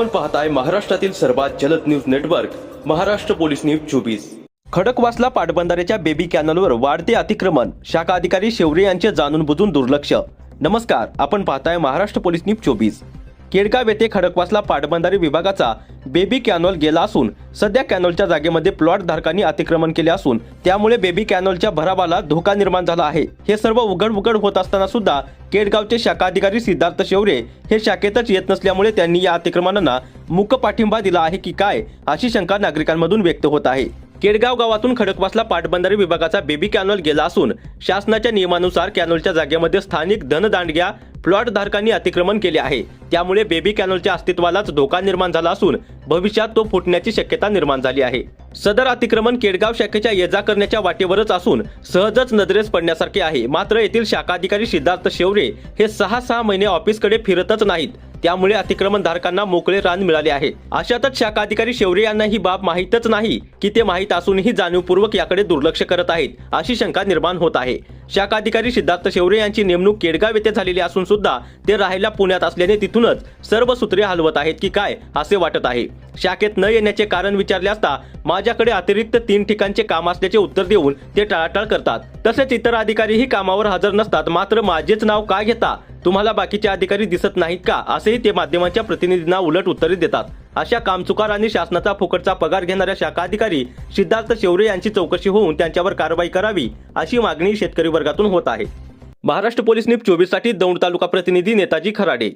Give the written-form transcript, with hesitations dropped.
आपण पाहताय महाराष्ट्रातील सर्वात जलद news network Maharashtra police news 24। Khadakwasla पाटबंधाऱ्याच्या बेबी कॅनलवर वाढते अतिक्रमण, शाखा अधिकारी शेवरे यांचे जाणून बुजून दुर्लक्ष। नमस्कार, आपण पाहताय महाराष्ट्र पोलीस न्यूज 24। केडगाव येथे खडकवासला पाटबंधारे विभागाचा बेबी कॅनॉल गेला असून सध्या कॅनॉलच्या जागेमध्ये प्लॉट धारकांनी अतिक्रमण केले असून त्यामुळे बेबी कॅनॉलच्या भरावाला धोका निर्माण झाला आहे। हे सर्व उघड होत असताना सुद्धा केडगावचे शाखा अधिकारी सिद्धार्थ शेवरे हे शाखेतच येत नसल्यामुळे त्यांनी या अतिक्रमणांना मूक पाठिंबा दिला आहे की काय, अशी शंका नागरिकांमधून व्यक्त होत आहे। केडगाव गावातून खडकवासला पाटबंधारे विभागाचा बेबी कॅनॉल गेला असून शासनाच्या नियमानुसार कॅनॉलच्या जागेमध्ये स्थानिक धनदांडग्या प्लॉट धारकांनी अतिक्रमण केले आहे। त्यामुळे बेबी कॅनॉलच्या अस्तित्वालाच धोका निर्माण झाला असून भविष्यात तो फुटण्याची शक्यता निर्माण झाली आहे। सदर अतिक्रमण केडगाव शाखेच्या ये जा करण्याच्या वाटेवरच असून सहजच नजरेस पडण्यासारखे आहे। मात्र येथील शाखा अधिकारी सिद्धार्थ शेवरे हे 6 महिने ऑफिसकडे फिरतच नाहीत, त्यामुळे अतिक्रमण धारकांना मोकळे रान मिळाले आहे। अशातच शाखा अधिकारी शेवरे यांना ही बाब माहीतच नाही की ते माहीत असूनही जाणीवपूर्वक याकडे दुर्लक्ष करत आहेत, अशी शंका निर्माण होत आहे। शाखा अधिकारी सिद्धार्थ शेवरे यांची नेमणूक केडगाव येथे झालेली असून सुद्धा ते राहायला पुण्यात असल्याने तिथूनच सर्व सूत्रे हलवत आहेत की काय, असे वाटत आहे। शाखेत न येण्याचे कारण विचारले असता माझ्याकडे अतिरिक्त 3 ठिकाणचे काम असल्याचे उत्तर देऊन ते टाळाटाळ करतात। तसेच इतर अधिकारीही कामावर हजर नसतात, मात्र माझेच नाव का घेता, तुम्हाला बाकीचे अधिकारी दिसत नाहीत का, असेही ते माध्यमांच्या प्रतिनिधींना उलट उत्तरे देतात। अशा कामचुकार आणि शासनाचा फुकटचा पगार घेणाऱ्या शाखा अधिकारी सिद्धार्थ शेवरे यांची चौकशी होऊन त्यांच्यावर कारवाई करावी, अशी मागणी शेतकरी वर्गातून होत आहे। महाराष्ट्र पोलीस न्यूज 24 साठी दौंड तालुका प्रतिनिधी नेताजी खराडे।